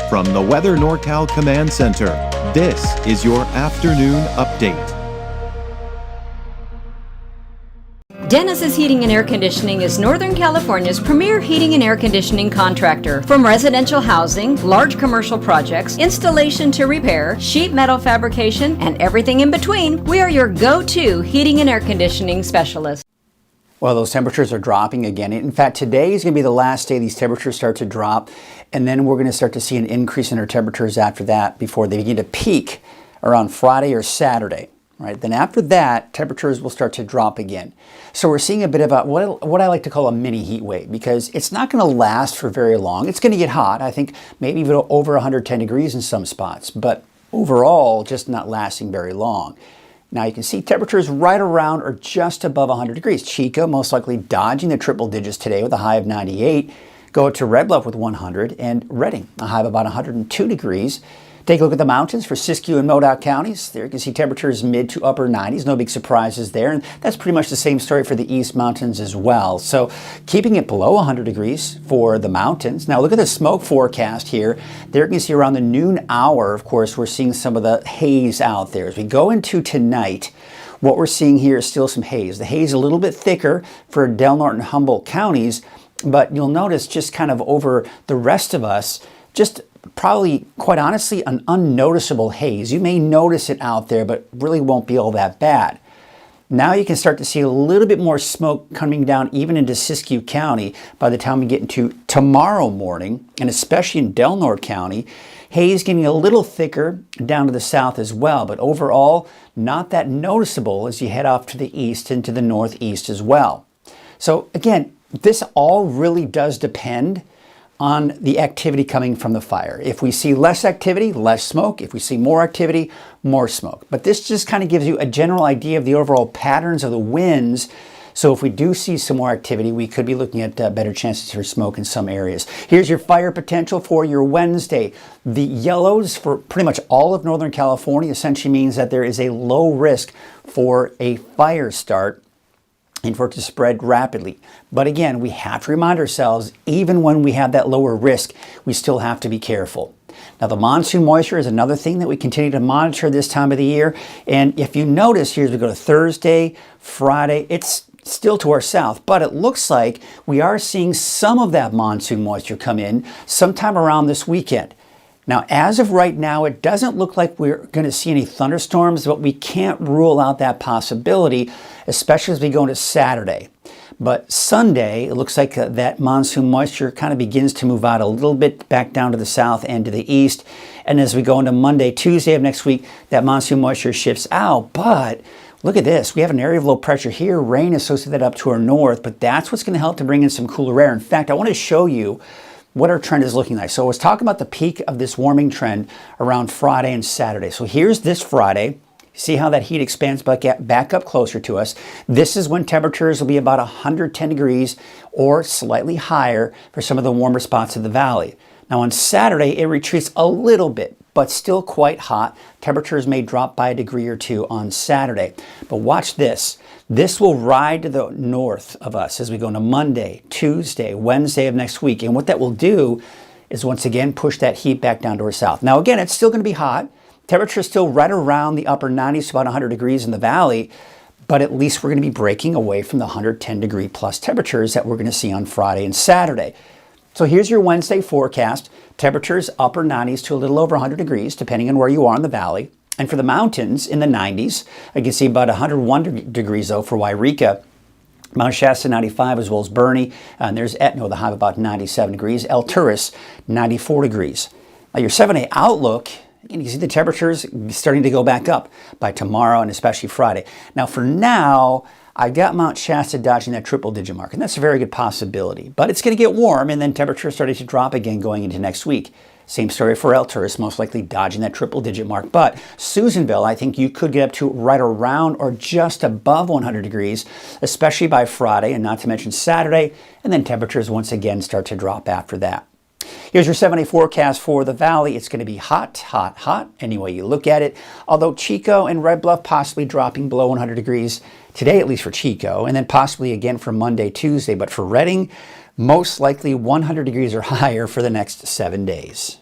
From the Weather NorCal Command Center, this is your afternoon update. Dennis's Heating and Air Conditioning is Northern California's premier heating and air conditioning contractor. From residential housing, large commercial projects, installation to repair, sheet metal fabrication, and everything in between, we are your go-to heating and air conditioning specialist. Well, those temperatures are dropping again. In fact, today is going to be the last day these temperatures start to drop, and then we're going to start to see an increase in our temperatures after that before they begin to peak around Friday or Saturday. Right? Then after that, temperatures will start to drop again. So we're seeing a bit of a, what I like to call a mini heat wave, because it's not going to last for very long. It's going to get hot. I think maybe even over 110 degrees in some spots, but overall just not lasting very long. Now you can see temperatures right around or just above 100 degrees. Chico most likely dodging the triple digits today with a high of 98. Go to Red Bluff with 100, and Redding a high of about 102 degrees. Take a look at the mountains for Siskiyou and Modoc counties. There you can see temperatures mid to upper 90s. No big surprises there. And that's pretty much the same story for the East Mountains as well. So keeping it below 100 degrees for the mountains. Now look at the smoke forecast here. There you can see around the noon hour, of course, we're seeing some of the haze out there. As we go into tonight, what we're seeing here is still some haze. The haze is a little bit thicker for Del Norte and Humboldt counties, but you'll notice just kind of over the rest of us, just probably, quite honestly, an unnoticeable haze. You may notice it out there, but really won't be all that bad. Now you can start to see a little bit more smoke coming down even into Siskiyou County by the time we get into tomorrow morning, and especially in Del Norte County. Haze getting a little thicker down to the south as well, but overall not that noticeable as you head off to the east and to the northeast as well. So again, this all really does depend on the activity coming from the fire. If we see less activity, less smoke. If we see more activity, more smoke. But this just kind of gives you a general idea of the overall patterns of the winds. So if we do see some more activity, we could be looking at better chances for smoke in some areas. Here's your fire potential for your Wednesday. The yellows for pretty much all of Northern California essentially means that there is a low risk for a fire start and for it to spread rapidly. But again, we have to remind ourselves, even when we have that lower risk, we still have to be careful. Now, the monsoon moisture is another thing that we continue to monitor this time of the year. And if you notice here, as we go to Thursday, Friday, it's still to our south, but it looks like we are seeing some of that monsoon moisture come in sometime around this weekend. Now, as of right now, it doesn't look like we're going to see any thunderstorms, but we can't rule out that possibility, especially as we go into Saturday. But Sunday, it looks like that monsoon moisture kind of begins to move out a little bit back down to the south and to the east. And as we go into Monday, Tuesday of next week, that monsoon moisture shifts out. But look at this. We have an area of low pressure here, rain associated up to our north, but that's what's going to help to bring in some cooler air. In fact, I want to show you what our trend is looking like. So I was talking about the peak of this warming trend around Friday and Saturday. So here's this Friday. See how that heat expands back up closer to us. This is when temperatures will be about 110 degrees or slightly higher for some of the warmer spots of the valley. Now on Saturday, it retreats a little bit, but still quite hot. Temperatures may drop by a degree or two on Saturday. But watch this. This will ride to the north of us as we go into Monday, Tuesday, Wednesday of next week. And what that will do is once again push that heat back down to our south. Now again, it's still going to be hot. Temperature is still right around the upper 90s to about 100 degrees in the valley, but at least we're going to be breaking away from the 110 degree plus temperatures that we're going to see on Friday and Saturday. So here's your Wednesday forecast. Temperatures upper 90s to a little over 100 degrees, depending on where you are in the valley. And for the mountains, in the 90s, I can see about 101 degrees though for Wairika. Mount Shasta 95 as well as Bernie. And there's Etna with a high of about 97 degrees. El Turris 94 degrees. Now your 7-day outlook, you can see the temperatures starting to go back up by tomorrow and especially Friday. Now for now, I've got Mount Shasta dodging that triple digit mark, and that's a very good possibility. But it's going to get warm, and then temperatures starting to drop again going into next week. Same story for El Turris, most likely dodging that triple digit mark. But Susanville, I think you could get up to right around or just above 100 degrees, especially by Friday, and not to mention Saturday, and then temperatures once again start to drop after that. Here's your 7-day forecast for the valley. It's going to be hot, hot, hot, any way you look at it. Although Chico and Red Bluff possibly dropping below 100 degrees today, at least for Chico, and then possibly again for Monday, Tuesday. But for Redding, most likely 100 degrees or higher for the next 7 days.